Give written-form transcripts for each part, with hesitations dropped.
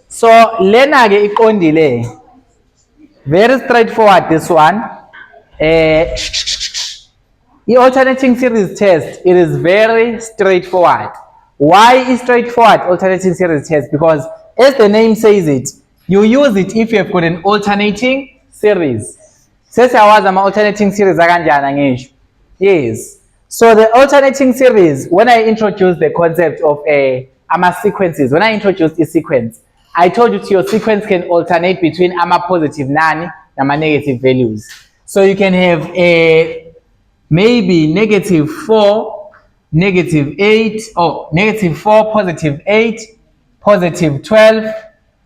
So lena ke iqondile, very straightforward this one. The alternating series test, it is very straightforward. Why is straightforward alternating series test? Because as the name says it, you use it if you have got an alternating series. Sesiyawazi ama alternating series akanjani angisho? Yes. So the alternating series, when I introduced the concept of ama sequences, when I introduced a sequence, I told you your sequence can alternate between ama positive nani nama negative values. So you can have a maybe -4, -8, or -4, +8, +12,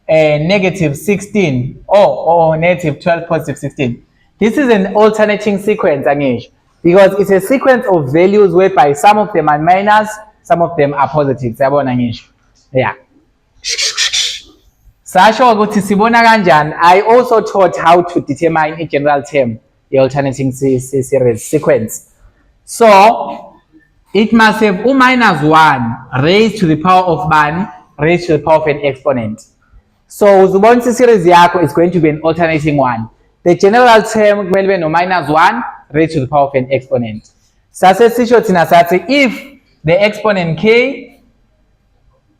and -16, or -12, +16. This is an alternating sequence, Anish, because it's a sequence of values whereby some of them are minus, some of them are positive. Siyabona Anish? Yeah. Sasho ukuthi sibona kanjani. I also taught how to determine a general term, the alternating series sequence. So it must have -1 raised to the power of bani, raised to the power of an exponent. So uzibona series yakho is going to be an alternating one. The general term kumele be no -1 raised to the power of an exponent. Sase sisho thina sathi if the exponent k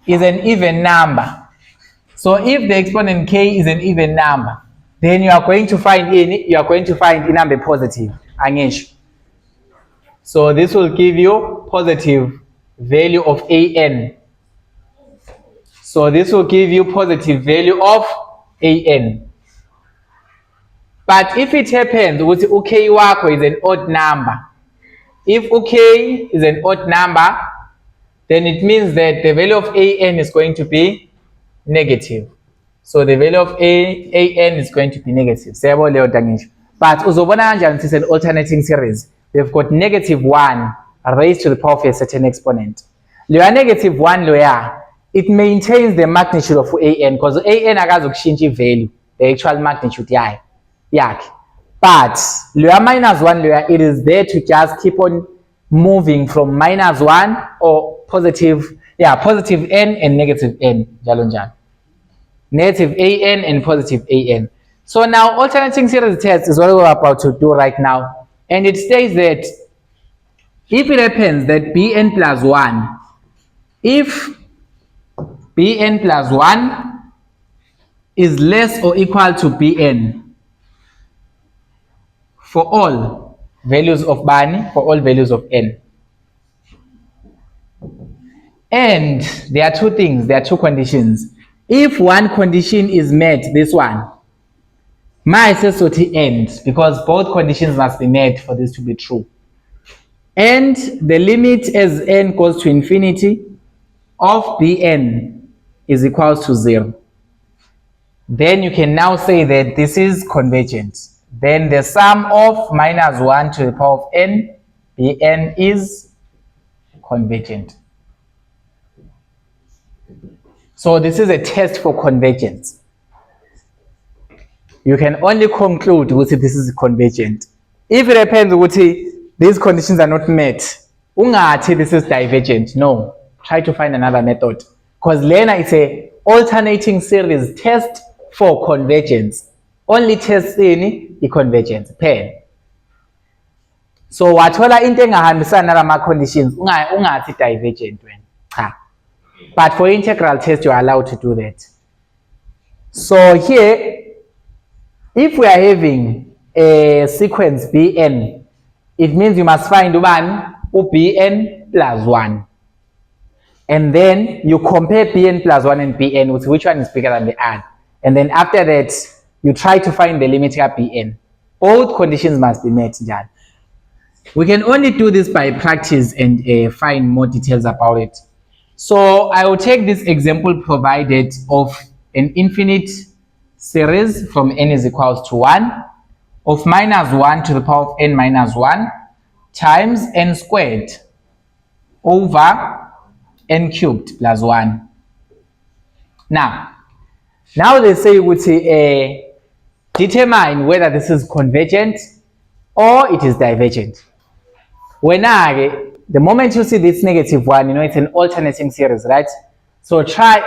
is an even number. So if the exponent k is an even number, then you are going to find a number positive. Angisho. So this will give you positive value of an. So this will give you positive value of an. But if it happens ukuthi UK wakho is an odd number, if UK is an odd number, then it means that the value of an is going to be negative. So the value of an is going to be negative. But uzobona kanjani it's an alternating series. We've got -1 raised to the power of a certain exponent. Loya -1 loya, it maintains the magnitude of an because an akazokushintsha value, the actual magnitude yakhe. But loya -1 loya, it is there to just keep on moving from -1 or positive n and negative n, njalo njalo. Negative an and positive an. So now alternating series test is what we're about to do right now. And it states that if it happens that bn plus 1, if bn plus 1 is less or equal to bn for all values of bani, for all values of n. And there are two things, there are two conditions. If one condition is met, this one, my SSOT ends because both conditions must be met for this to be true. And the limit as n goes to infinity of bn is equals to 0. Then you can now say that this is convergent. Then the sum of -1 to the power of n, bn, is convergent. So this is a test for convergence. You can only conclude with this is convergent. If it happens with these conditions are not met, ungathi this is divergent. No, try to find another method. Because Lena is a alternating series test for convergence. Only test in the convergence. Pen. So wathola into engahambisana nalama conditions, ungathi divergent when. But for integral test, you are allowed to do that. So here, if we are having a sequence bn, it means you must find bn plus 1. And then you compare bn plus 1 and bn with which one is bigger than the other. And then after that, you try to find the limit of bn. Both conditions must be met. We can only do this by practice and find more details about it. So I will take this example provided of an infinite series from n is equals to 1 of -1 to the power of n minus 1 times n squared over n cubed plus 1. Now they say determine whether this is convergent or it is divergent. The moment you see this -1, you know it's an alternating series, right? So try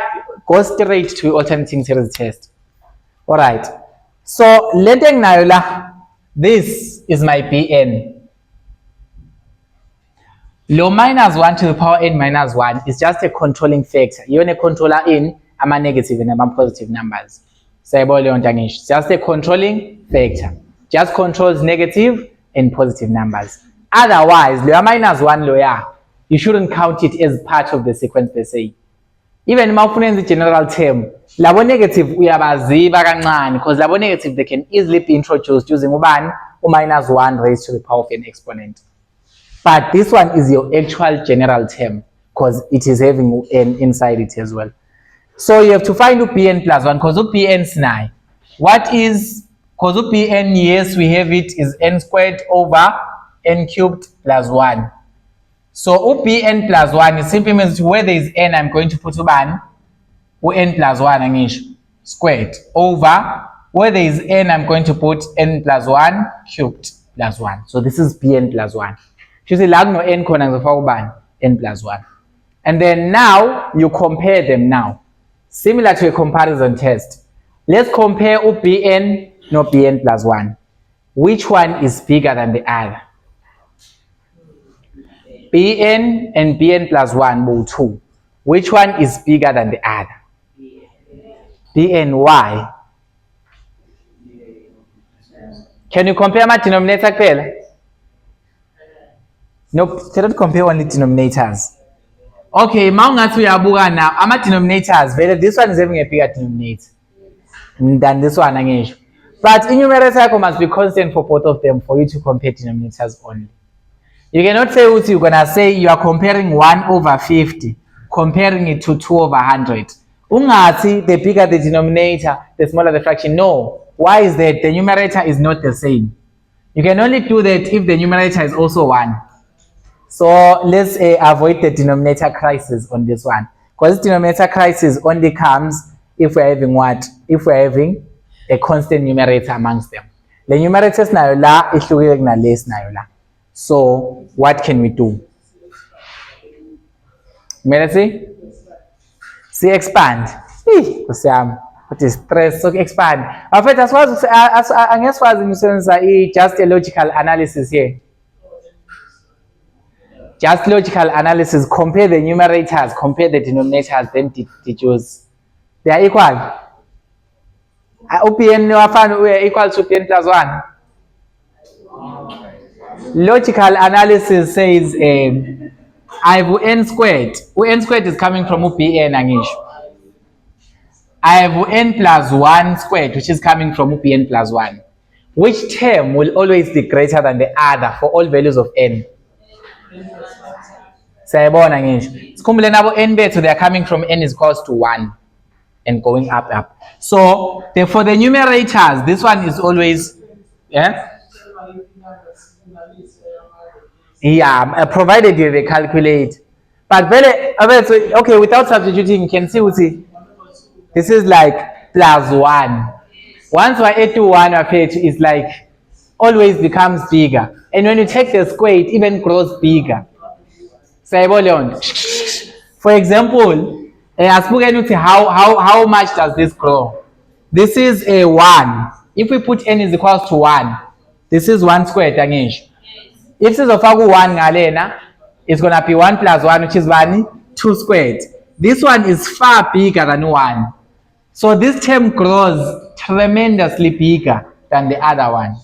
go straight to alternating series test. Alright, so letting now this is my Bn. Lo minus 1 to the power n minus 1 is just a controlling factor. You're a controller in negative and positive numbers. It's just a controlling factor. Just controls negative and positive numbers. Otherwise, lo minus 1 lo you shouldn't count it as part of the sequence per se. Even in the general term, labo negative uyabaziba kancane because labo negative they can easily be introduced using minus 1 raised to the power of an exponent. But this one is your actual general term because it is having n inside it as well. So you have to find Bn plus 1 because Bn is 9. What is, because Bn, yes, we have it, is n squared over n cubed plus 1. So Bn plus 1 is simply means where there is n, I'm going to put n plus 1 squared over where there is n, I'm going to put n plus 1 cubed plus 1. So this is Bn plus 1. You see, no n corner n plus 1. And then now you compare them now. Similar to a comparison test. Let's compare Bn no Bn plus 1. Which one is bigger than the other? Bn and Bn plus 1 will 2. Which one is bigger than the other? Bn. Why? Can you compare my denominator? Nope, cannot compare only denominators. Okay, now our denominators, this one is having a bigger denominator than this one. But in numerator must be constant for both of them for you to compare denominators only. You cannot say you're gonna say you are comparing 1 over 50, comparing it to 2 over 100. The bigger the denominator, the smaller the fraction. No. Why is that? The numerator is not the same. You can only do that if the numerator is also 1. So let's avoid the denominator crisis on this one. Because denominator crisis only comes if we're having what? If we're having a constant numerator amongst them. The numerators nayo la ihlukile kuna less nayo la. So what can we do? Let's see? See expand. What is stress? So expand. In fact, I guess just a logical analysis here. Just logical analysis, compare the numerators, compare the denominators, then deduce. They are equal. Bn equal to Bn plus 1. Logical analysis says I have n squared. N squared is coming from Bn. I have n plus 1 squared, which is coming from Bn plus 1. Which term will always be greater than the other for all values of n? Sayabona ngisho. Sikhumbule nabo n bethu they are coming from n is equals to 1 and going up. So for the numerators, this one is always provided you calculate. But okay, without substituting, you can see this is like plus 1. Once we add to 1, it's like always becomes bigger. And when you take the square, it even grows bigger. For example, how much does this grow? This is a 1. If we put n is equals to 1, this is 1 squared. If this is of 1 galena, it's gonna be 1 plus 1, which is 2 squared. This one is far bigger than 1. So this term grows tremendously bigger than the other one.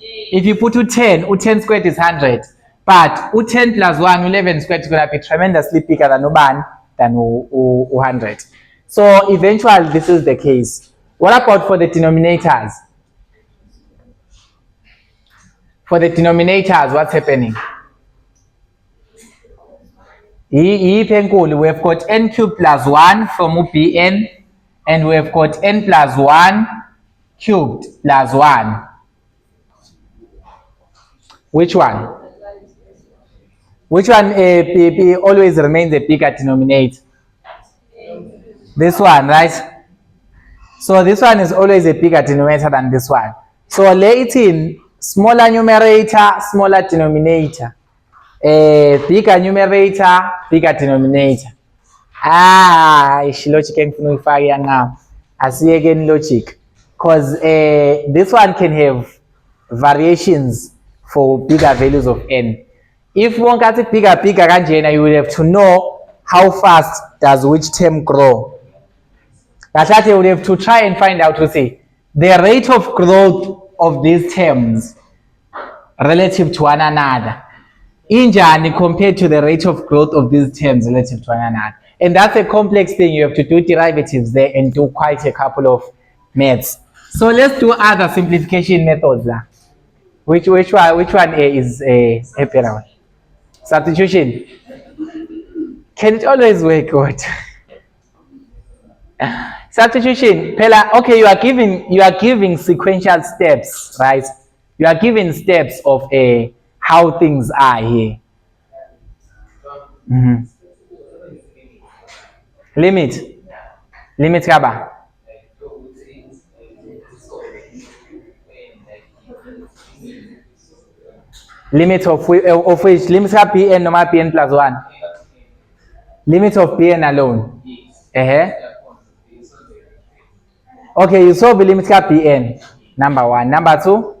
If you put 10, 10 squared is 100. But 10 plus 1, 11 squared is going to be tremendously bigger than 100. So eventually this is the case. What about for the denominators? For the denominators, what's happening? We have got n cubed plus 1 from Bn, and we have got n plus 1 cubed plus 1. Which one? Which one always remains a bigger denominator? This one, right? So this one is always a bigger denominator than this one. So lay it in smaller numerator, smaller denominator. Bigger numerator, bigger denominator. Logic engifuna uyifaka yangami. Asiyekeni logic. Because this one can have variations for bigger values of n. If one gets it bigger kanjena, you will have to know how fast does which term grow. That you will have to try and find out to see the rate of growth of these terms relative to one another. Injani compared to the rate of growth of these terms relative to one another. And that's a complex thing. You have to do derivatives there and do quite a couple of maths. So let's do other simplification methods. Which one is a better one? Substitution. Can it always work? What? Substitution. Okay, you are giving sequential steps, right? You are giving steps of how things are here. Limit kaba. Limit of which? Limit of Pn normal Pn plus 1. Limit of Pn alone. Okay, you solve the limit of Pn. Number 1. Number 2.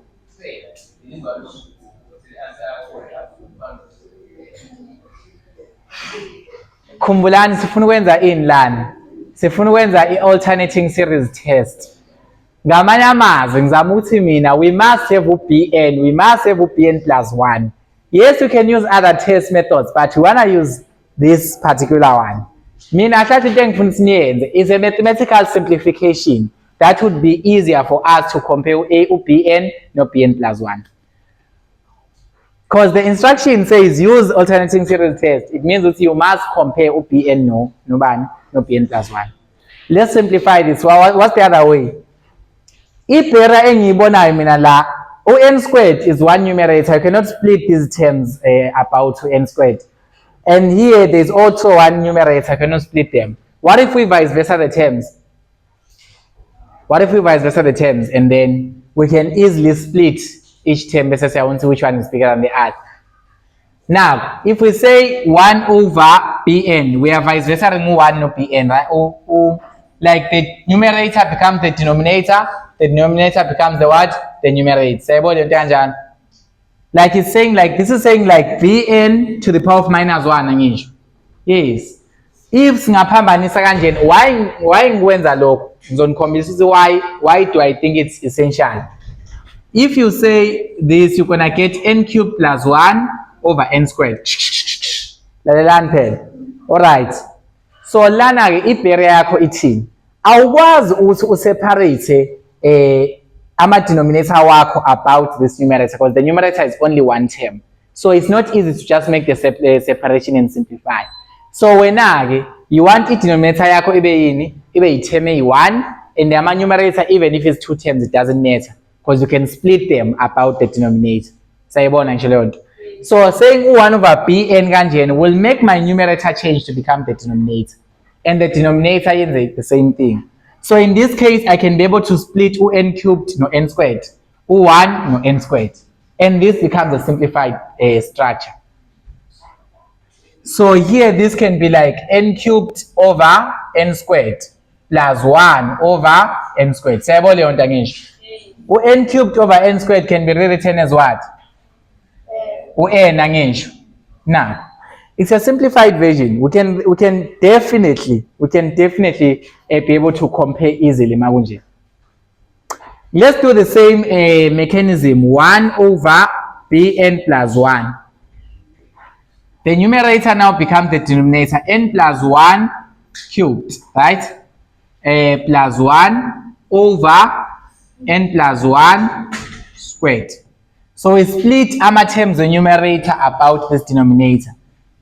Khumbulani sifuna ukwenza ini lana. Sifuna ukwenza i-alternating series test. Ngamanye amazwi ngizama ukuthi mina we must have uBn, we must have uBn plus 1. Yes, you can use other test methods, but you want to use this particular one. Mina hlathi into engifuna siniyenze is a mathematical simplification that would be easier for us to compare uBn no Bn plus 1. Because the instruction says use alternating series test, it means that you must compare uBn no Bn plus 1. Let's simplify this. What's the other way? If error engiyibonayo mina la, n squared is one numerator. You cannot split these terms about n squared. And here there's also one numerator. You cannot split them. What if we vice versa the terms? And then we can easily split each term because I want to see which one is bigger than the other. Now, if we say 1 over Bn, we are vice versa remove 1 over Bn, right? Like the numerator becomes the denominator becomes the what? The numerator. Like it's saying like, this is saying like Bn to the power of minus 1. Yes. If singaphambanisa kanjeni, why ngikwenza lokho? Ngizonikombisa ukuthi why do I think it's essential? If you say this, you're gonna get n cubed plus 1 over n squared. Alright. So lana ke ibere yakho ithini? Awukwazi ukuthi useparate ama-denominator wakho about this numerator because the numerator is only one term. So it's not easy to just make the separation and simplify. So wena you want i-denominator yakho ibe yini? Ibe yi-term eyi-1 and the numerator, even if it's 2 terms, it doesn't matter because you can split them about the denominator. Sayibona nje leyo nto. So saying 1 over Bn kanjeni will make my numerator change to become the denominator. And the denominator is the same thing. So in this case, I can be able to split n cubed no n squared, 1 no n squared. And this becomes a simplified structure. So here, this can be like n cubed over n squared plus 1 over n squared. N cubed over n squared can be rewritten as what? Now, it's a simplified version. We can definitely be able to compare easily. Let's do the same mechanism. 1 over Bn plus 1. The numerator now becomes the denominator. N plus 1 cubed, right? Plus 1 over n plus 1 squared. So we split our terms the numerator about this denominator.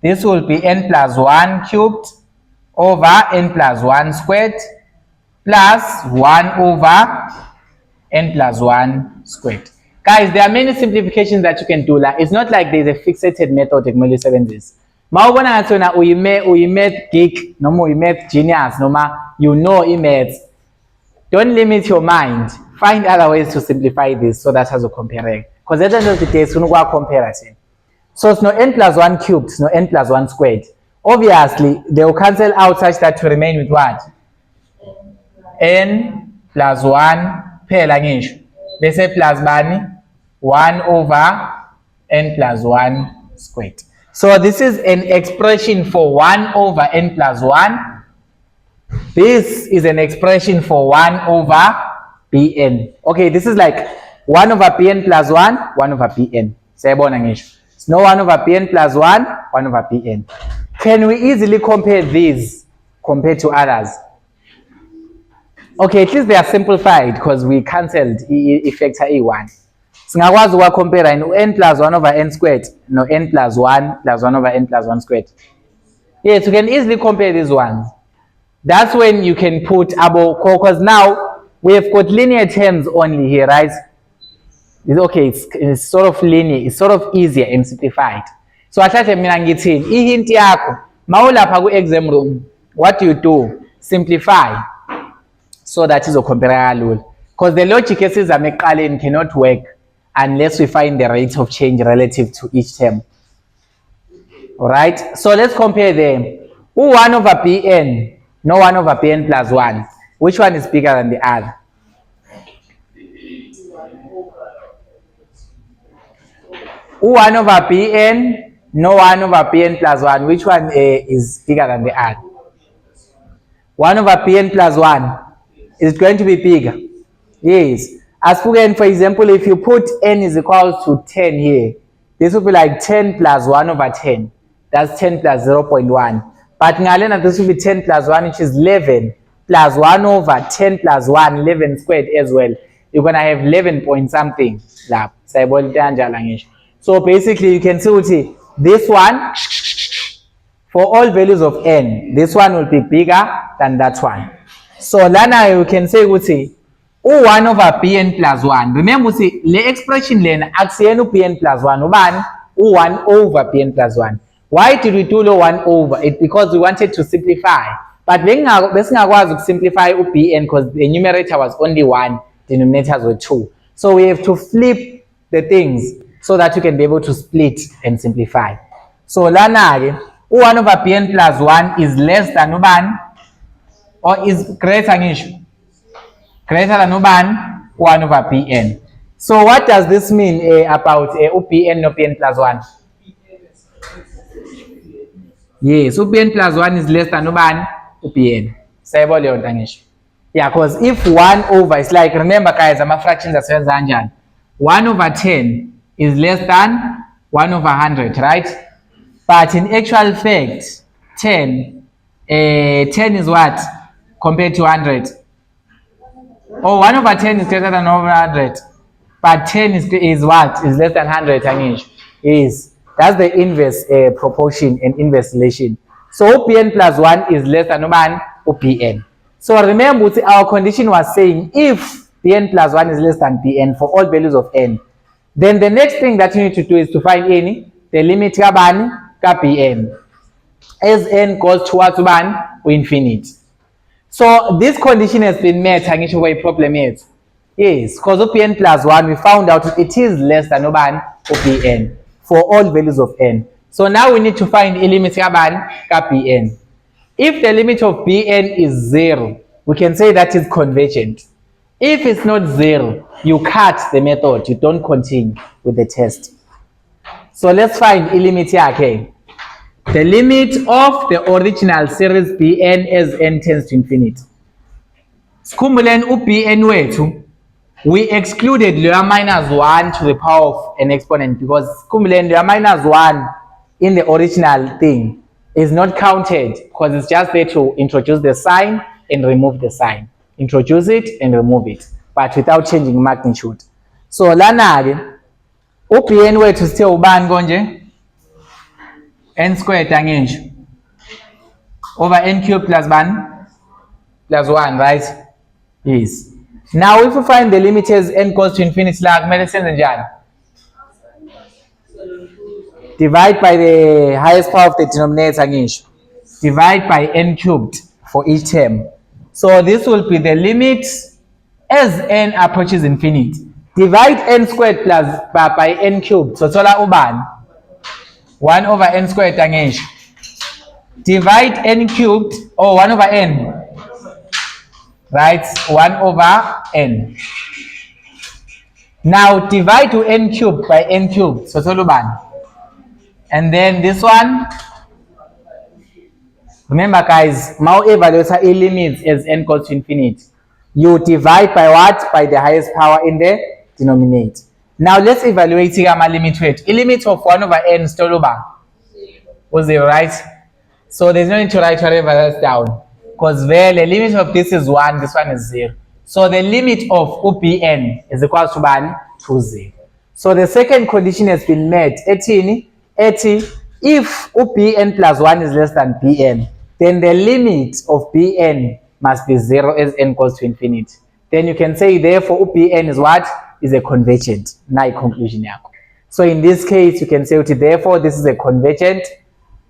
This will be n plus 1 cubed over n plus 1 squared plus 1 over n plus 1 squared. Guys, there are many simplifications that you can do. It's not like there's a fixated method ekumele usebenzise. Mawubona ngathi wena uyi-math geek noma uyi-math genius noma you know i-maths, don't limit your mind. Find other ways to simplify this so that as a compare. Because at the end of the day, it's going to compare. So it's no n plus 1 cubed, no n plus 1 squared. Obviously, they will cancel out such that to remain with what? N plus 1 phela ngisho. Bese plus bani? 1 over n plus 1 squared. So this is an expression for 1 over n plus 1. This is an expression for 1 over Bn. Okay, this is like 1 over Bn plus 1, 1 over Bn. Sayabona ngisho. It's no 1 over Bn plus 1, 1 over Bn. Can we easily compare these compared to others? Okay, at least they are simplified because we cancelled factor E1. Singakwazi ukuwacompare in n plus 1 over n squared no n plus 1 plus 1 over n plus 1 squared. Yes, you can easily compare these ones. That's when you can put abo, because now we have got linear terms only here, right? It's okay, it's sort of linear, it's sort of easier and simplified. So athathe mina ngithini ihint yakho mawulapha ku exam room, what do? Simplify so that izocompare kalula, because the logic esizama ekuqaleni cannot work unless we find the rate of change relative to each term. Alright, so let's compare them. 1 over Bn, no 1 over Bn plus 1. Which one is bigger than the other? U1 over Bn, no 1 over Bn plus 1. Which one is bigger than the other? 1 over Bn plus 1 is going to be bigger. Yes. As for example, if you put n is equal to 10 here, this will be like 10 plus 1 over 10. That's 10 plus 0.1. But ngalena, this will be 10 plus 1, which is 11, plus 1 over 10 plus 1, 11 squared as well. You're going to have 11 point something. So basically, you can see this one, for all values of n, this one will be bigger than that one. So lana you can say, 1 over Bn plus 1. Remember, the expression lena akusiyena Bn plus 1. Ubani? 1 over Bn plus 1. Why did we do 1 over? It because we wanted to simplify. But besingakwazi to simplify Bn because the numerator was only 1, denominators were 2. So we have to flip the things so that you can be able to split and simplify. So lana 1 over Bn plus 1 is less than ubani? Or is greater ngisho? Greater than 1 over Bn. So what does this mean about Bn no Bn plus 1? Yes, Bn plus 1 is less than Bn. Sayabona leyo nto ngisho. Yeah, because if 1 over is like, remember guys, ama fractions asebenza kanjani? 1 over 10 is less than 1 over 100, right? But in actual fact, 10 is what compared to 100? Oh, 1 over 10 is greater than over 100. But 10 is what? Is less than 100, Anish. Yes. That's the inverse proportion and inverse relation. So Bn plus 1 is less than Bn. So remember, our condition was saying if Bn plus 1 is less than Bn for all values of n, then the next thing that you need to do is to find the limit ka Bn. As n goes towards infinity. So this condition has been met, Hangisho, where problem is. Yes, because Bn plus 1, we found out it is less than Bn for all values of n. So now we need to find a limit ka Bn. If the limit of Bn is 0, we can say that is convergent. If it's not 0, you cut the method, you don't continue with the test. So let's find a limit here again. The limit of the original series Bn as n tends to infinity. Skumulen Bn wethu, we excluded lower minus 1 to the power of an exponent because skumulen lower minus 1 in the original thing is not counted because it's just there to introduce the sign and remove the sign. Introduce it and remove it, but without changing magnitude. So lana Bn wethu still ubani konje? N squared angisho over n cubed plus 1 plus 1, right? Yes. Now if we find the limit as n goes to infinity, la kumele senze njani? Divide by the highest power of the denominator angisho. Divide by n cubed for each term. So this will be the limit as n approaches infinity. Divide n squared plus by n cubed. So thola ubani? 1 over n squared angisho. divide n cubed, or 1 over n, right? 1 over n. Now divide to n cubed by n cubed, so Toluban. And then this one, remember guys, now evaluate a limits as n goes to infinity. You divide by what? By the highest power in the denominator. Now let's evaluate my limit weight. A limit of 1 over n is Toluban. Was 0, right? So there's no need to write whatever that's down. Because the limit of this is 1, this one is 0. So the limit of UBN is equal to 1 to 0. So the second condition has been met. If UBN plus 1 is less than BN, then the limit of BN must be 0 as n goes to infinity. Then you can say, therefore, UBN is what? Is a convergent. Now, conclusion. So in this case, you can say, therefore, this is a convergent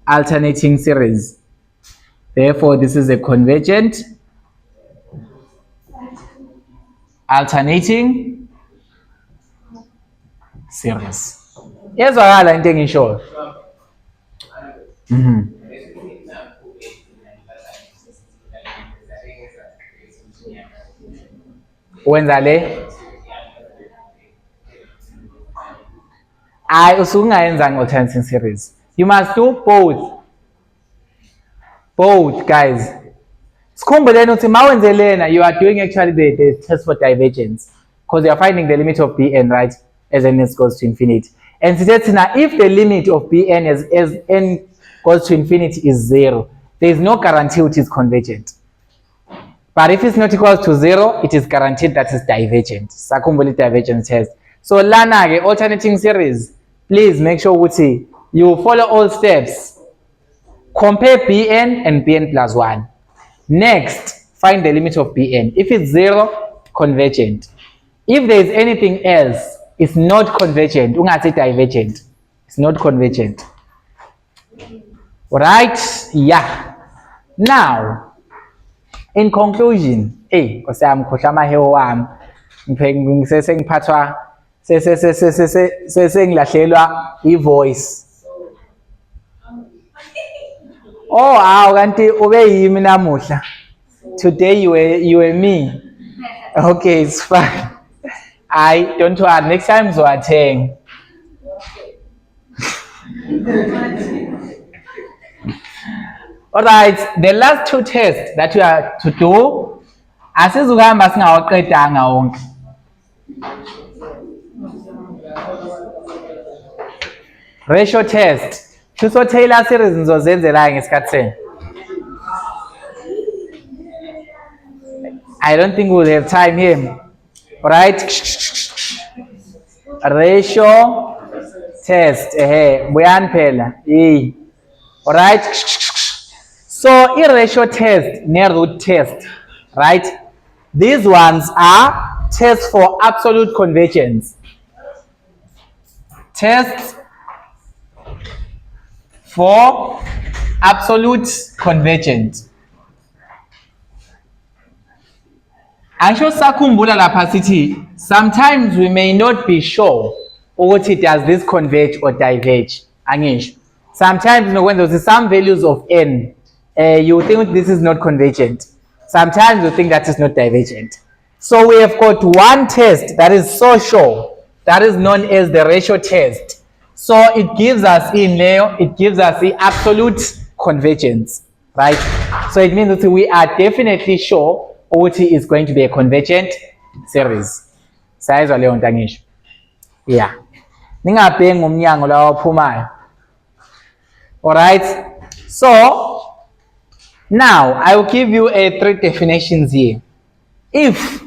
alternating series. Therefore, this is a convergent alternating series. Yes, I'm taking sure. Wenza le usungayenzanga alternating series. You must do both. Both, guys. Sikhumbuleni ukuthi mawenze lena, you are doing actually the test for divergence, because you are finding the limit of Bn, right, as n goes to infinity. And now, if the limit of Bn as n goes to infinity is 0, there is no guarantee it is convergent. But if it's not equal to 0, it is guaranteed that it's divergent. Sakhumbule divergence test. So lana ke alternating series, please make sure you follow all steps. Compare Bn and Bn plus 1. Next, find the limit of Bn. If it's 0, convergent. If there is anything else, it's not convergent. Ungathi divergent. It's not convergent. Right? Yeah. Now, in conclusion, because I'm ngikhohlama wami, ngiphathwa sengilahlelwa ivoice. Oh, kanti ube yimi namuhla. Today you were me. Okay, it's fine. Don't worry. Next time uzowathenga. Alright, the last two tests that you are to do, asizukuhamba singawaqedanga wonke. Ratio test. So Taylor series ngizozenzela ngesikhathi seni. I don't think we'll have time here. Right? Ratio test. Buyani phela. Alright? So ratio test, near-root test, right? These ones are tests for absolute convergence. Tests for absolute convergence. Angisho sakhumbula lapha sithi sometimes we may not be sure ukuthi does this converge or diverge. Angisho. Sometimes when there's some values of n, you think this is not convergent. Sometimes you think that is not divergent. So we have got one test that is so sure, that is known as the ratio test. So it gives us the absolute convergence, right? So it means that we are definitely sure OT is going to be a convergent series. Size leyo nto angisho. Yeah. Ningabhengi umnyango lawo ophumayo. All right. So now I will give you three definitions here. If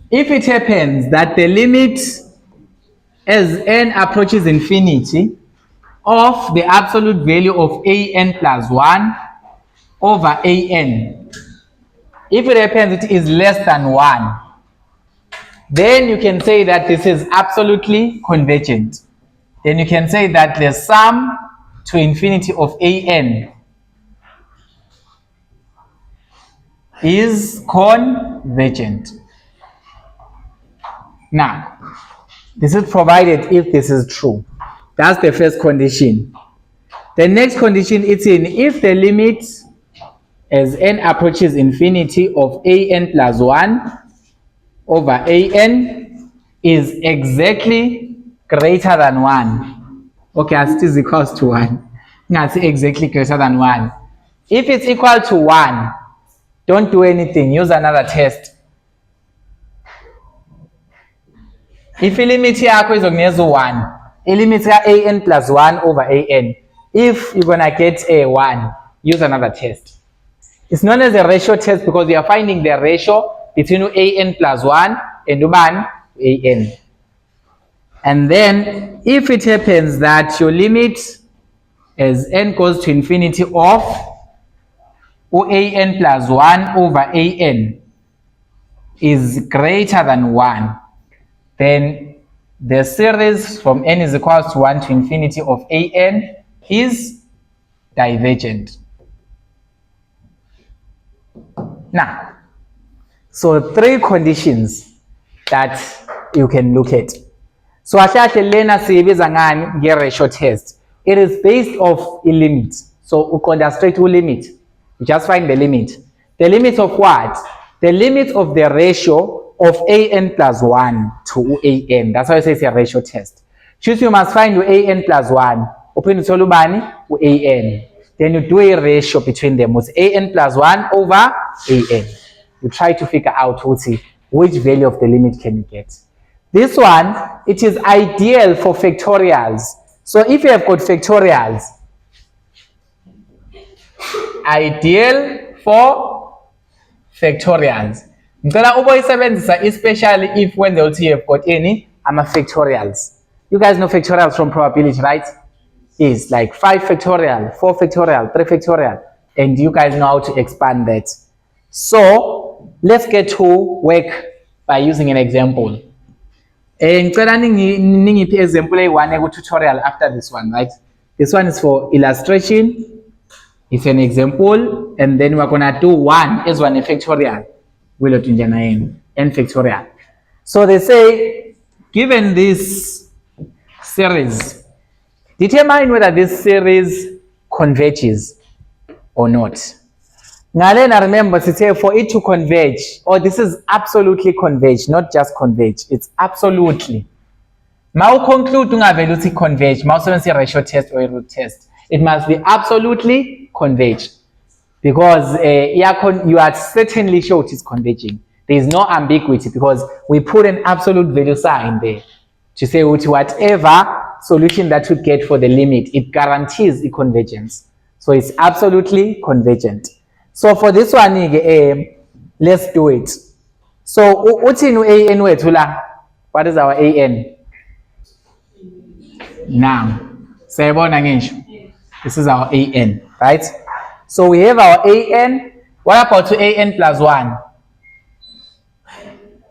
it happens that the limit as n approaches infinity of the absolute value of an plus 1 over an, if it happens it is less than 1, then you can say that this is absolutely convergent. Then you can say that the sum to infinity of an is convergent. Now, this is provided if this is true. That's the first condition. The next condition it's in, if the limit as n approaches infinity of an plus 1 over an is exactly greater than 1. Okay, as it is equals to 1. That's exactly greater than 1. If it's equal to 1, don't do anything, use another test. If the limit yakho izokunikezwa 1, limit ka-an plus 1 over an, if you're going to get a 1, use another test. It's known as a ratio test because we are finding the ratio between an plus 1 and an. And then, if it happens that your limit as n goes to infinity of an plus 1 over an is greater than 1, then the series from n is equals to 1 to infinity of an is divergent. Now, so 3 conditions that you can look at. So ashahle lena siyibiza ngani nge-ratio test. It is based off a limit. So uqonda straight to limit. You just find the limit. The limit of what? The limit of the ratio of an plus 1 to an. That's why I say it's a ratio test. Choose you must find an plus 1. Open to ubani an. Then you do a ratio between them with an plus 1 over an. You try to figure out which value of the limit can you get. This one, it is ideal for factorials. So if you have got factorials, ideal for factorials. Especially if when they you have got any factorials. You guys know factorials from probability, right? Is like 5 factorial, 4 factorial, 3 factorial, and you guys know how to expand that. So let's get to work by using an example. Ngicela ningiphi example eyi-1 tutorial after this one, right? This one is for illustration. It's an example, and then we're gonna do 1 as 1 factorial. We'll do n factorial. So they say, given this series, determine whether this series converges or not. Now then, remember to say for it to converge, or this is absolutely converge, not just converge, it's absolutely. Now conclude to converge, a ratio test or a root test. It must be absolutely converge. Because you are certainly sure it is converging. There is no ambiguity because we put an absolute value sign there to say whatever solution that we get for the limit, it guarantees the convergence. So it's absolutely convergent. So for this one, let's do it. So what is our an? Now, this is our an, right? So we have our an. What about an plus 1?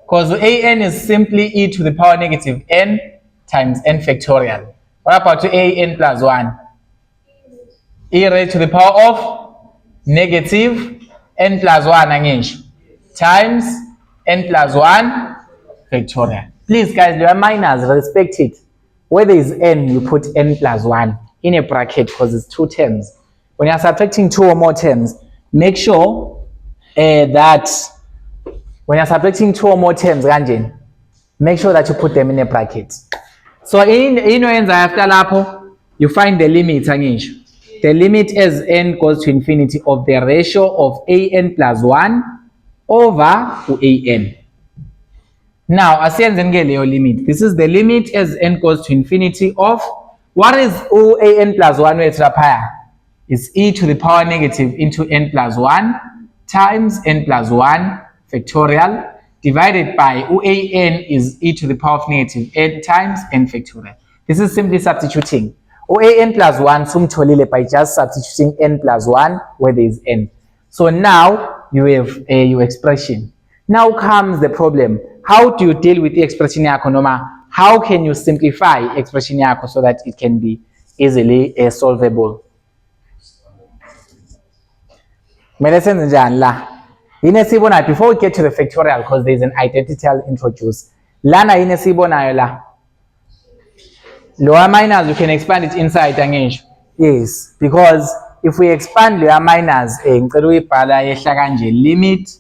Because an is simply e to the power negative n times n factorial. What about an plus 1? E raised to the power of negative n plus 1 times n plus 1 factorial. Please guys, there are minors, respect it. Where there is n, you put n plus 1 in a bracket because it's 2 terms. When you're subtracting 2 or more terms, make sure that when you're subtracting 2 or more terms, make sure that you put them in a bracket. So after lapo, you find the limit. The limit as n goes to infinity of the ratio of an plus 1 over an. Now, your limit. This is the limit as n goes to infinity of, what is an plus 1 with rapaya? It's e to the power negative into n plus 1 times n plus 1 factorial divided by an is e to the power of negative n times n factorial. This is simply substituting. an plus 1 sumtholile by just substituting n plus 1 where there is n. So now you have your expression. Now comes the problem. How do you deal with the expression yakho noma? How can you simplify expression yakho so that it can be easily solvable? Before we get to the factorial, because there is an identity I'll introduce. Lower minus, you can expand it inside. Yes, because if we expand layer minus ngicela uyibhala yehla kanje, limit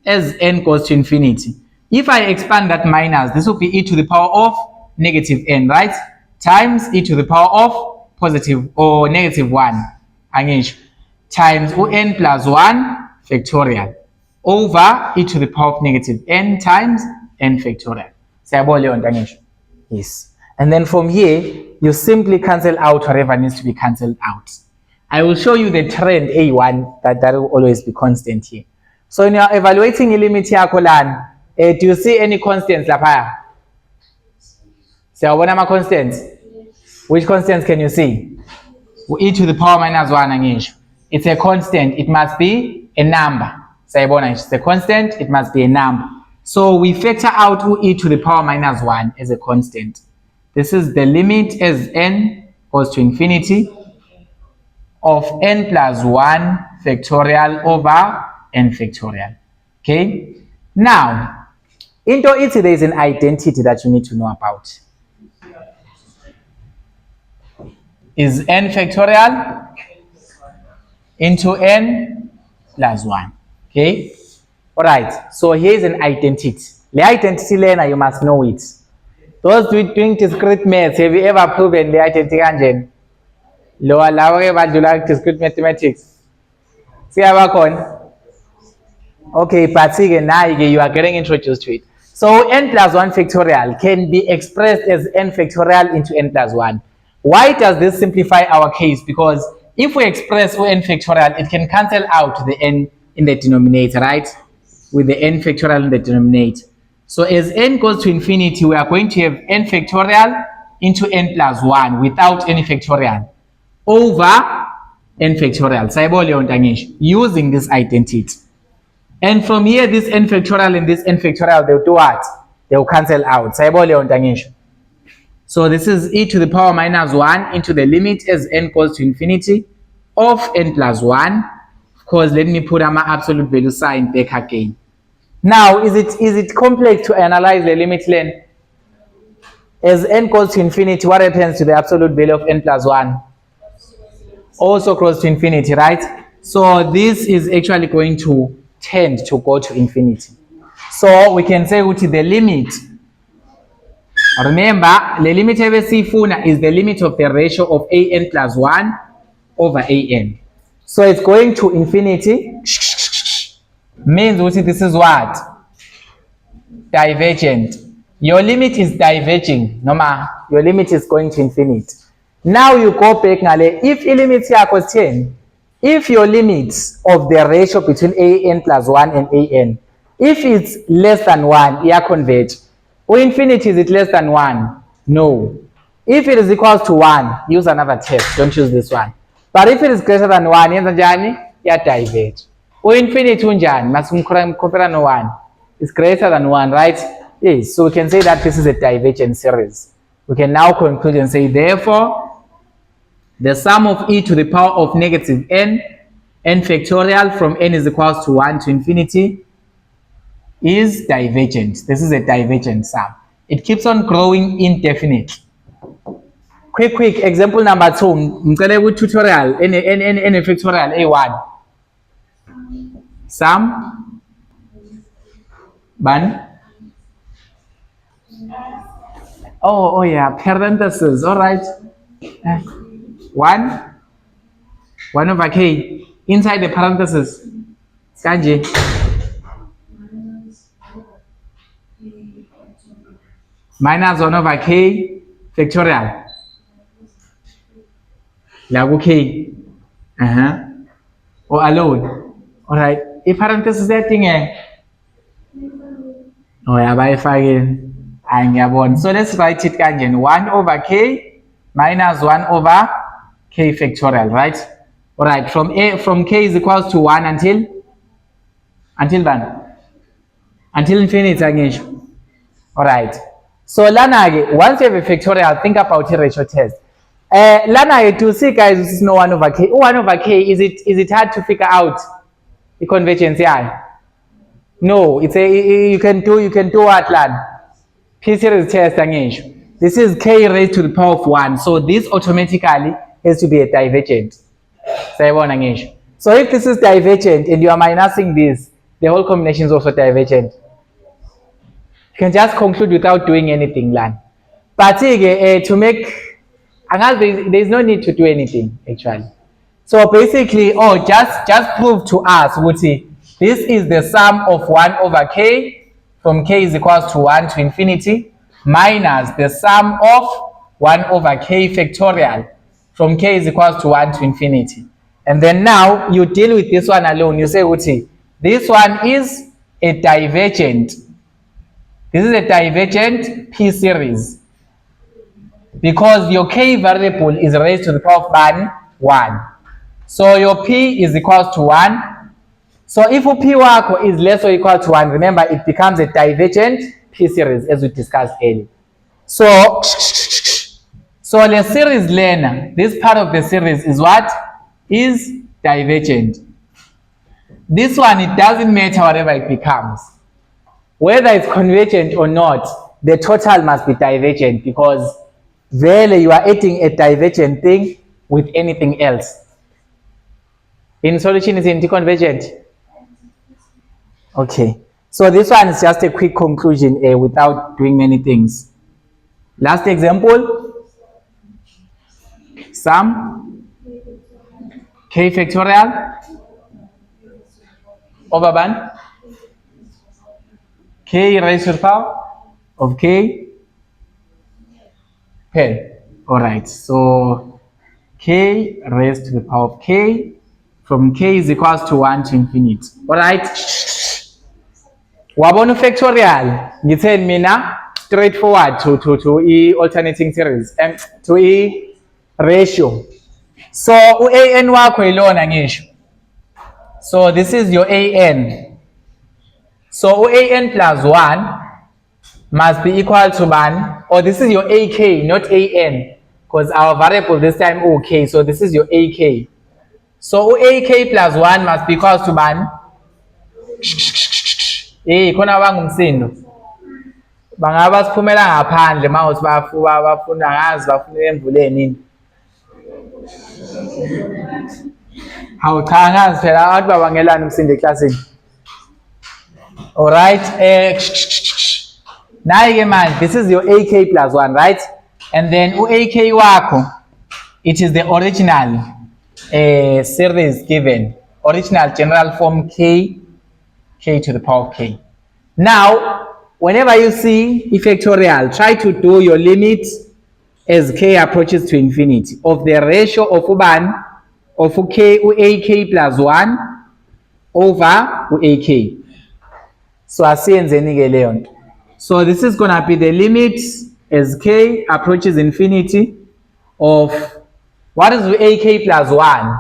as n goes to infinity. If I expand that minus, this will be e to the power of negative n, right? Times e to the power of positive or negative 1, angisho, times n plus 1 factorial over e to the power of negative n times n factorial. Siyabona leyo nto angisho? Yes. And then from here, you simply cancel out whatever needs to be cancelled out. I will show you the trend A1 that will always be constant here. So when you are evaluating a limit yakho lana, do you see any constants lapha? Siyabona ama constants? Which constants can you see? E to the power minus 1 angisho. It's a constant, it must be a number. Siyabona, it's a constant, it must be a number. So we factor out e to the power minus 1 as a constant. This is the limit as n goes to infinity of n plus 1 factorial over n factorial. Okay? Now, into it, there is an identity that you need to know about. Is n factorial into n plus 1. Okay? Alright, so here's an identity. The identity learner, you must know it. Those doing discrete maths, have you ever proven the identity engine? Lower level discrete mathematics. See how okay, but now you are getting introduced to it. So n plus 1 factorial can be expressed as n factorial into n plus 1. Why does this simplify our case? Because if we express n factorial, it can cancel out the n in the denominator, right? With the n factorial in the denominator. So as n goes to infinity, we are going to have n factorial into n plus 1 without any factorial over n factorial. Using this identity. And from here, this n factorial and this n factorial, they'll do what? They'll cancel out. So this is e to the power minus 1 into the limit as n goes to infinity of n plus 1. Of course, let me put my absolute value sign back again. Now, is it complex to analyze the limit length? As n goes to infinity, what happens to the absolute value of n plus 1? Also goes to infinity, right? So this is actually going to tend to go to infinity. So we can say which is the limit. Remember, the limit ebesiyifuna is the limit of the ratio of an plus 1 over an. So it's going to infinity. Means which this is what? Divergent. Your limit is diverging. Your limit is going to infinity. Now you go back ngale, if your limit yakho is 10, if your limit of the ratio between an plus 1 and an, if it's less than 1, you converge. Or infinity, is it less than 1? No. If it is equals to 1, use another test. Don't use this one. But if it is greater than 1, you diverge. Or infinity, must compare no 1. It's greater than 1, right? Yes. So we can say that this is a divergent series. We can now conclude and say, therefore, the sum of e to the power of negative n factorial from n is equals to 1 to infinity is divergent. This is a divergent sum. It keeps on growing indefinitely. Quick, example number 2. Tutorial, n factorial a1. Sum. Ban. Oh yeah, parentheses, all right. 1 over k inside the parentheses. Kanji. Minus 1 over k factorial. Lagu k. Or alone. All right. If parentheses that thing. Oh yeah, by again. So let's write it again. 1 over k minus 1 over k factorial, right? All right. From k is equals to 1 until when? Until infinity again. All right. So lana, once you have a factorial, think about your ratio test. Lana, to see guys, this is no 1 over k. 1 over k, is it hard to figure out the convergence? Yeah. No, it's a you can do what, lad? P series test again. This is k raised to the power of 1. So this automatically has to be a divergent. Sayabona ngisho. So if this is divergent and you are minusing this, the whole combination is also divergent. You can just conclude without doing anything, Lan. But to make, there is no need to do anything actually. So basically, just prove to us, Wuti, this is the sum of 1 over k from k is equals to 1 to infinity minus the sum of 1 over k factorial from k is equals to 1 to infinity. And then now you deal with this one alone. You say, Wuti, this one is a divergent. This is a divergent P series because your k variable is raised to the power of 1. So your P is equals to 1. So if P wako is less or equal to 1, remember it becomes a divergent P series as we discussed earlier. So the series learner, this part of the series is what? Is divergent. This one, it doesn't matter whatever it becomes. Whether it's convergent or not, the total must be divergent because really you are adding a divergent thing with anything else. In solution is anti-convergent. Okay, so this one is just a quick conclusion without doing many things. Last example, sum k factorial over 1 k raised to the power of k. Okay, all right, so k raised to the power of k from k is equals to 1 to infinity. All right, wabona factorial ngitheni mina straightforward to e alternating series and to e ratio. So an wakho ilona ngisho. So this is your an. So an plus 1 must be equal to 1, or this is your ak, not an, because our variable this time ok. So this is your ak. So ak plus 1 must be equal to 1. Khona bangumsindo. Bangaba siphumela ngaphandle mawuthi bafunda ngazi bafuna emvuleni nini. Hawu cha ngazi phela abantu babangelana umsindo eklasini. All right, now man, this is your ak plus 1, right? And then ak wako, it is the original series given, original general form k to the power of k. Now, whenever you see e factorial, try to do your limit as k approaches to infinity of the ratio of ubani of k ak plus 1 over ak. So asiyenzeni ke leyo nto. So this is going to be the limit as k approaches infinity of what is ak plus 1?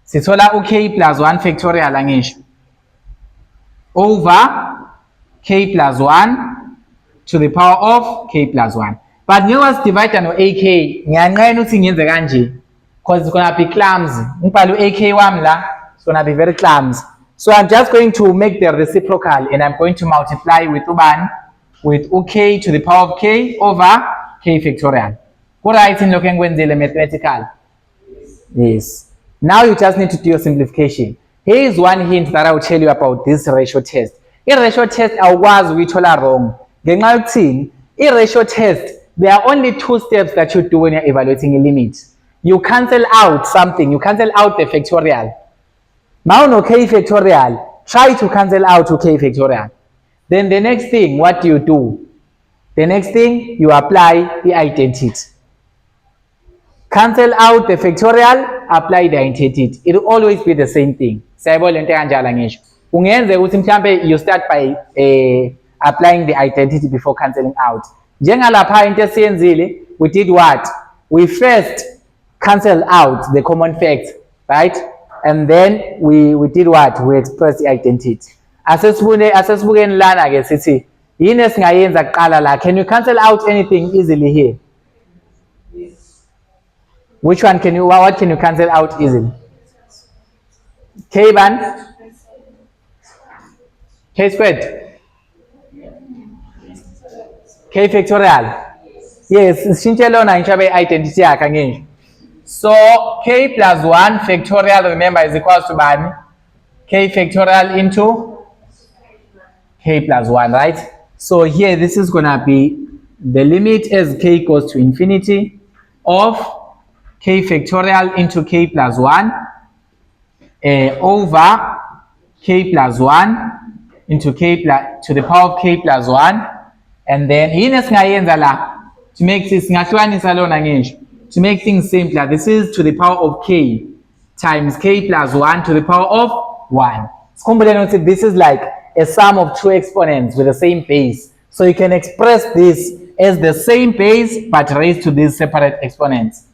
Sithola k plus 1 factorial angisho over k plus 1 to the power of k plus 1. But njengoba sidivide no ak, ngiyanqena ukuthi ngiyenze kanje because it's going to be clumsy. Ngibhala ak wami la, it's going to be very clumsy. So I'm just going to make the reciprocal and I'm going to multiply with ubani, with k to the power of k over k factorial. Right in looking when the mathematical. Yes. Now you just need to do your simplification. Here is one hint that I will tell you about this ratio test. In ratio test, I was wrong. In ratio test, there are only 2 steps that you do when you're evaluating a limit. You cancel out something. You cancel out the factorial. Now no k factorial. Try to cancel out to k factorial. Then the next thing, what do you do? The next thing, you apply the identity. Cancel out the factorial, apply the identity. It will always be the same thing. You start by applying the identity before cancelling out. We did what? We first cancel out the common facts, right? And then we did what? We expressed the identity. Can you cancel out anything easily here? Which one can you, what can you cancel out easily? K1? K squared? K factorial? Yes, identity. So k plus 1 factorial, remember, is equals to bani? K factorial into k plus 1, right? So here this is gonna be the limit as k goes to infinity of k factorial into k plus 1 over k plus 1 into k plus to the power of k plus 1, and then yini esingayenza la to make this singahlukanisa lona ngisho to make things simpler. This is to the power of k times k plus 1 to the power of 1. This is like a sum of two exponents with the same base, so you can express this as the same base but raised to these separate exponents.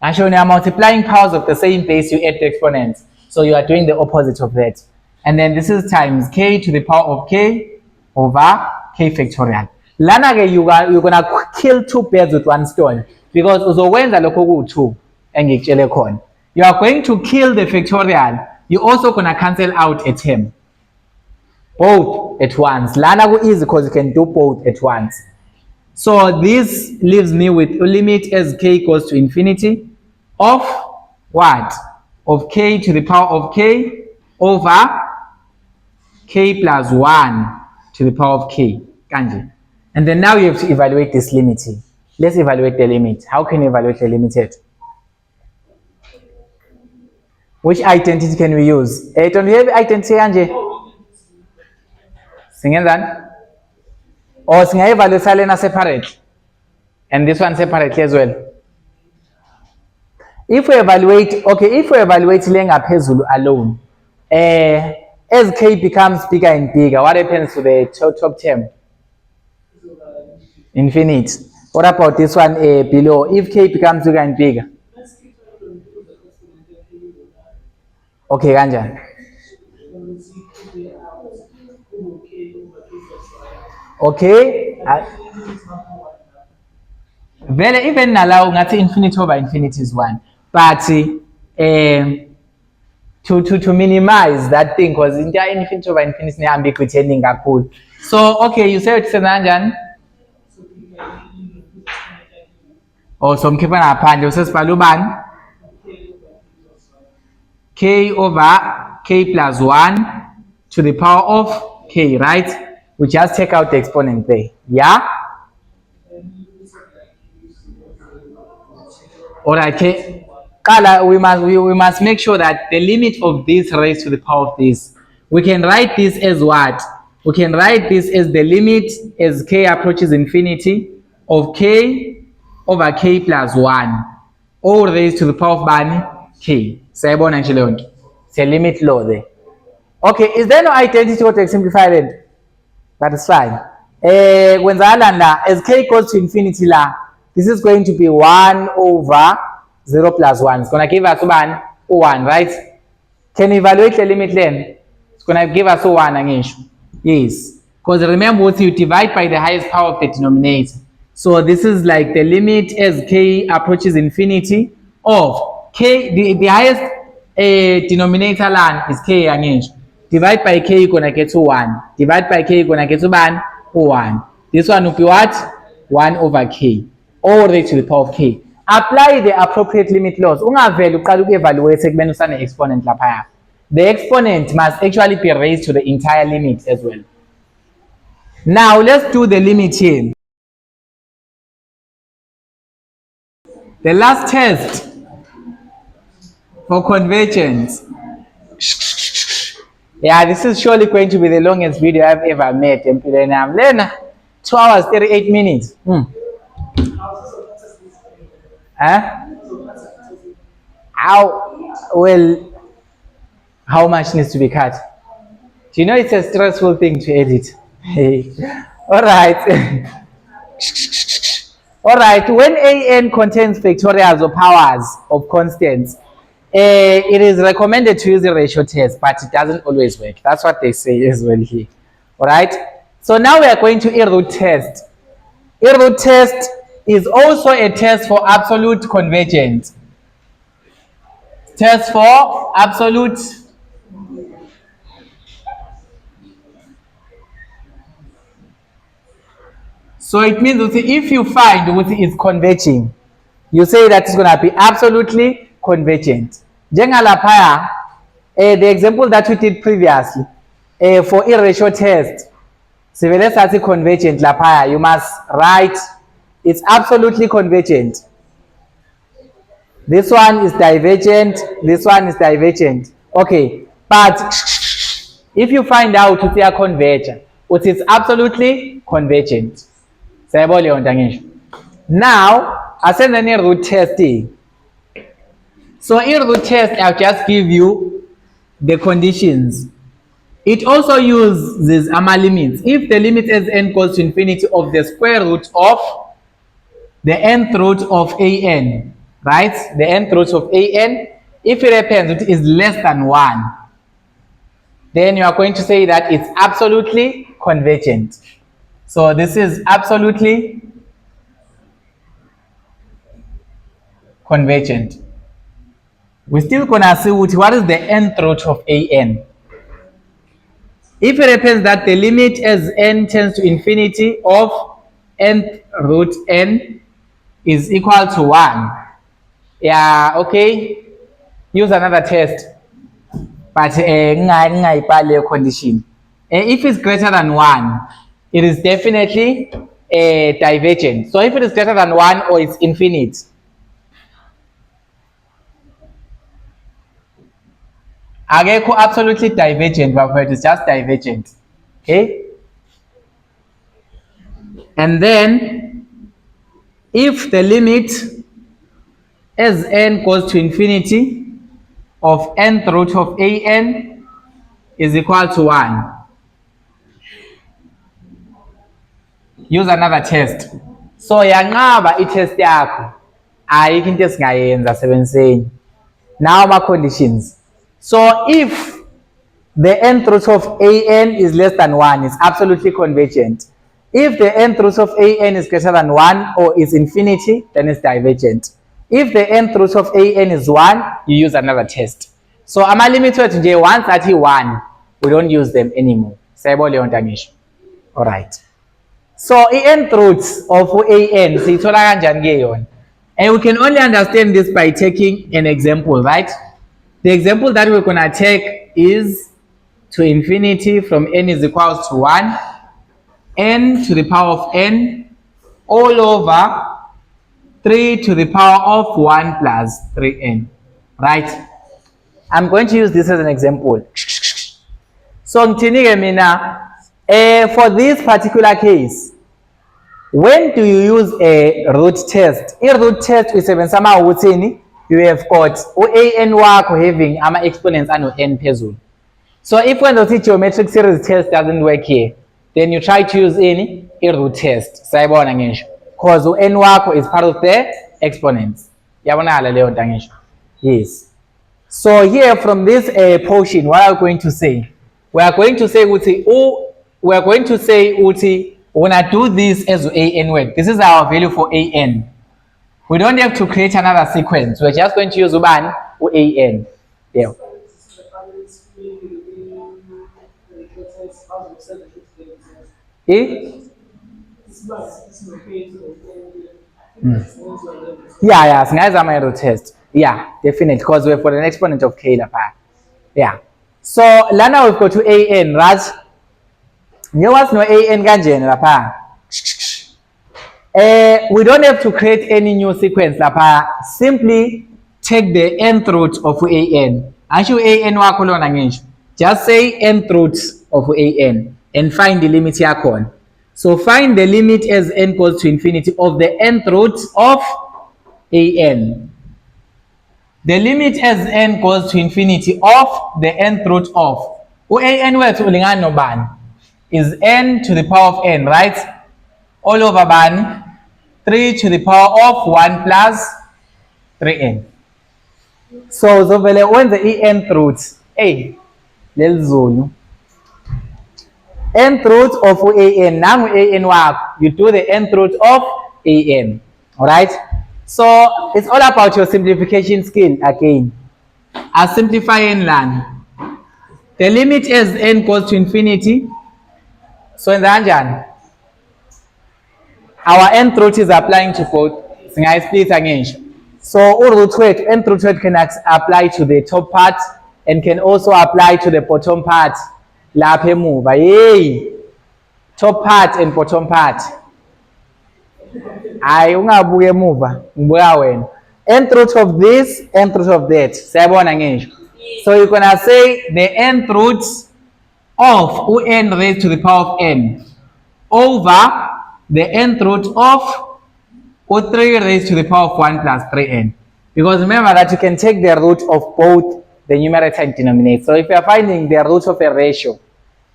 And when you are multiplying powers of the same base, you add the exponents, so you are doing the opposite of that. And then this is times k to the power of k over k factorial. Lana ke you're gonna kill two birds with one stone, because uzowenza lokho ku2 engikutshele khona. You are going to kill the factorial, you're also gonna cancel out a term, both at once. Lana go easy because you can do both at once. So this leaves me with a limit as k goes to infinity of what? Of k to the power of k over k plus 1 to the power of k. Kanje. And then now you have to evaluate this limit. Let's evaluate the limit. How can you evaluate the limit? Which identity can we use? Don't we have identity kanje? Singenzani? Or singayevaluate lena separate and this one separately as well. If we evaluate, okay, if we evaluate lengaphezulu alone, as k becomes bigger and bigger, what happens to the top term? Infinite. What about this one below? If k becomes bigger and bigger? Okay, kanjani? Okay. Vele even nala ungathi infinity over infinity is 1, but to minimize that thing, because into infinity over infinity nihamba pretending kakhulu. So okay, you say it's kanjani? Oh, so mkhipha ngaphandle usesibhala ubani? K over k plus 1 to the power of k, right? We just take out the exponent there. Yeah? Alright, okay. We must make sure that the limit of this raised to the power of this, we can write this as what? We can write this as the limit as k approaches infinity of k over k plus 1, all raised to the power of bani k. Sayabona nje leyo nto. It's a limit law there. Okay, is there no identity to simplify it? That is fine. Kwenzakalani la, as k goes to infinity la, this is going to be 1 over 0 plus 1. It's going to give us 1, right? Can you evaluate the limit then? It's going to give us 1 angisho. Yes. Because remember what you divide by the highest power of the denominator. So this is like the limit as k approaches infinity of k, the highest denominator line is k angisho. Divide by k, you're going to get to 1. Divide by k, you're going to get to 1. This one will be what? 1 over k. All raised to the power of k. Apply the appropriate limit laws. Ungaveli uqala uku-evaluate ekubeni usane exponent laphaya. The exponent must actually be raised to the entire limit as well. Now let's do the limit here. The last test for convergence. Yeah, this is surely going to be the longest video I've ever made. Lena, 2 hours, 38 minutes. How much needs to be cut? Do you know it's a stressful thing to edit? All right. All right, when an contains factorials or powers of constants, it is recommended to use the ratio test, but it doesn't always work. That's what they say as well here. All right, so now we are going to E-root test. E-root test is also a test for absolute convergence. Test for absolute. So it means that if you find what is converging, you say that it's going to be absolutely convergent. Njengalaphaya, the example that we did previously, for irratio test, sivele sathi convergent laphaya, you must write it's absolutely convergent. This one is divergent, this one is divergent. Okay, but if you find out that they are convergent, it's absolutely convergent. Now, I send any root testing. So in root test, I'll just give you the conditions. It also uses limits. If the limit as n goes to infinity of the square root of the nth root of an, right? The nth root of an, if it happens it is less than 1, then you are going to say that it's absolutely convergent. So this is absolutely convergent. We're still gonna see what is the nth root of an. If it happens that the limit as n tends to infinity of nth root n is equal to 1, yeah, okay, use another test, but condition. If it's greater than 1, it is definitely divergent. So if it is greater than 1 or it's infinite, akekho absolutely divergent, but it's just divergent. Okay, and then if the limit as n goes to infinity of nth root of an is equal to 1, use another test. So yanqaba i-test yakho, ayikho into esingayenza sebenzeni. Now my conditions. So if the nth root of an is less than 1, it's absolutely convergent. If the nth root of an is greater than 1 or is infinity, then it's divergent. If the nth root of an is 1, you use another test. So ama-limit wethu nje once athi 1, we don't use them anymore. Sayibona leyo nto ngisho. Alright. So i-nth root of an siyithola kanjani ke yona? And we can only understand this by taking an example, right? The example that we're going to take is to infinity from n is equals to 1, n to the power of n all over 3 to the power of 1 plus 3n, right? I'm going to use this as an example. So for this particular case, when do you use a root test? A root test is you have got an wakho having exponents and n phezulu. So if when the geometric series test doesn't work here, then you try to use a root test. Because n wakho is part of the exponents. Yes. So here from this portion, what are we going to say? We are going to say when I do this as an word, this is our value for an. We don't have to create another sequence. We're just going to use an. Yeah. Yeah, singayizama i-root test. Yeah, definitely, because we've got an exponent of k lapha. Yeah. So lana we've got to an, right? Njengoba no an kanjena lapha. We don't have to create any new sequence lapha. Simply take the nth root of an. Asho an wakho lona ngisho. Just say nth root of an and find the limit yakho. So find the limit as n goes to infinity of the nth root of an. The limit as n goes to infinity of the nth root of an wethu ulingana nobani is n to the power of n, right? All over bani 3 to the power of 1 plus 3n. So uzovele wenze i-nth root lelizulu nth root of an, nangu an wakho, you do the nth root of an. Alright, so it's all about your simplification skill again. I simplify n lan. The limit as n goes to infinity, so in the anjan, our nth root is applying to both Singayisplita ngisho. So uroot wethu, nth root wethu can apply to the top part and can also apply to the bottom part. Lapha emuva. Yey. Top part and bottom part. Hayi ungabuka emuva, ngibuka wena. Nth root of this, nth root of that. Siyabona ngisho. So you're gonna say the nth root of n raised to the power of n over the nth root of 3 raised to the power of 1 plus 3n. Because remember that you can take the root of both the numerator and denominator. So if you are finding the root of a ratio,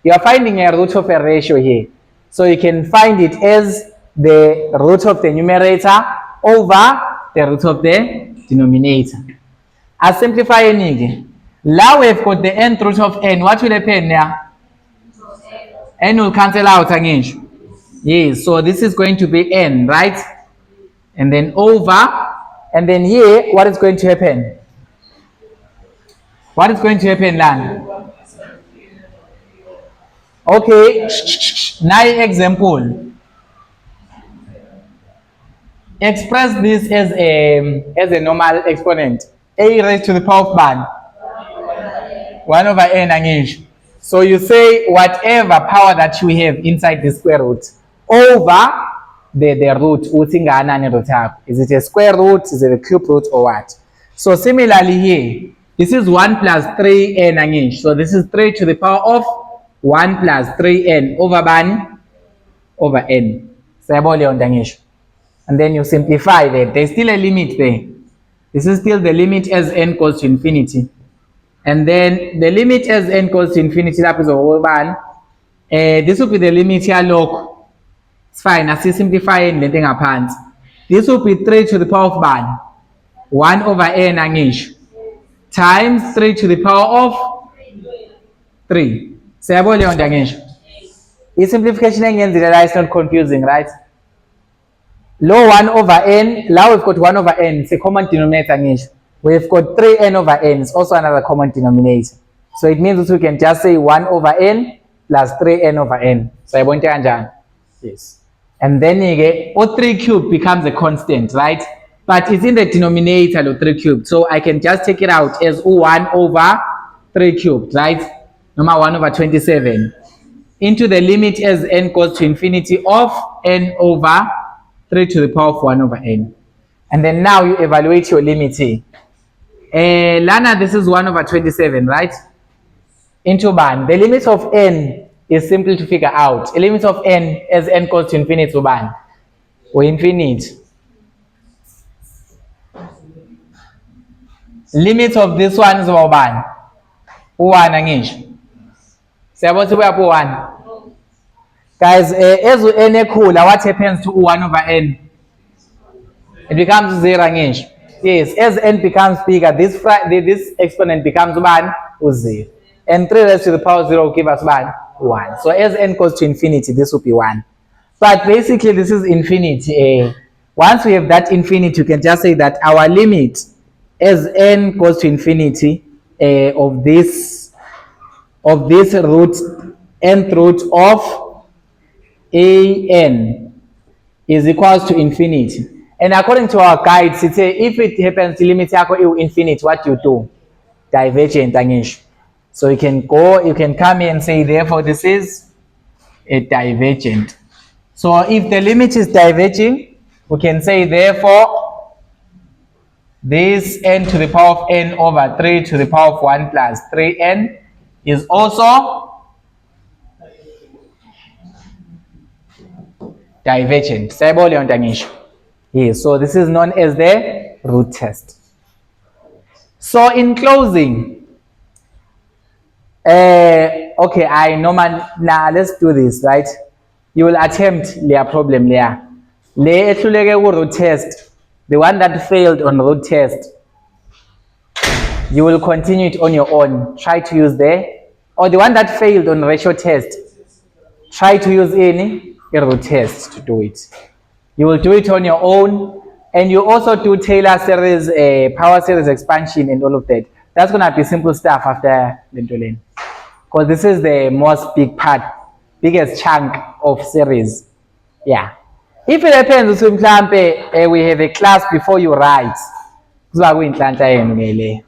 you are finding a root of a ratio here. So you can find it as the root of the numerator over the root of the denominator. As simplifying again. Now we've got the nth root of n. What will happen there? N will cancel out again. Yes, so this is going to be n, right? And then over, and then here, what is going to happen? What is going to happen, Lan? Okay, now example. Express this as a normal exponent. A raised to the power of 1 over n angish. So you say whatever power that you have inside the square root over the root. Is it a square root? Is it a cube root or what? So similarly here, this is 1 plus 3n angish. So this is 3 to the power of 1 plus 3n over n. And then you simplify that. There's still a limit there. This is still the limit as n goes to infinity. And then the limit as n goes to infinity, that is over 1. This will be the limit here, look. It's fine. As you simplify anything apart. This will be 3 to the power of 1 over n angish times 3 to the power of 3. Sayabole on angish. This simplification again is not confusing, right? Low 1 over n, now we've got 1 over n, it's a common denominator angish. We've got 3n over n, it's also another common denominator. So it means that we can just say 1 over n plus 3n over n. So I want to yes. And then you get 3 cubed becomes a constant, right? But it's in the denominator of 3 cubed. So I can just take it out as 1 over 3 cubed, right? Number 1 over 27. Into the limit as n goes to infinity of n over 3 to the power of 1 over n. And then now you evaluate your limit here. Lana, this is 1 over 27, right? Into ban. The limit of n is simple to figure out. The limit of n as n goes to infinity to ban. Or infinite. Limit of this one is about ban. 1 angish. So what's the way up 1? Guys, as n equal, what happens to 1 over n? It becomes 0 angish. Yes, as n becomes bigger, this exponent becomes 1 or 0. And 3 raised to the power 0 will give us 1. So as n goes to infinity, this will be 1. But basically, this is infinity. Once we have that infinity, you can just say that our limit as n goes to infinity of this root, nth root of an is equals to infinity. And according to our guides, it says if it happens to limit yako infinite, what you do? Divergent angish. So you can come here and say, therefore, this is a divergent. So if the limit is diverging, we can say, therefore, this n to the power of n over 3 to the power of 1 plus 3n is also divergent. Yes, so this is known as the root test. So in closing, okay, I know man, now let's do this, right? You will attempt their problem there. Root test, the one that failed on root test, you will continue it on your own. Try to use or the one that failed on ratio test, try to use any root test to do it. You will do it on your own, and you also do Taylor series, power series expansion and all of that. That's going to be simple stuff after Lentolin. Because this is the most biggest chunk of series. Yeah. If it happens ukuthi mhlambe we have a class before you write, kuzoba kuyinhlanhla yenu ngele.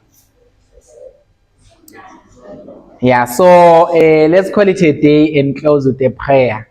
Yeah, so let's call it a day and close with a prayer.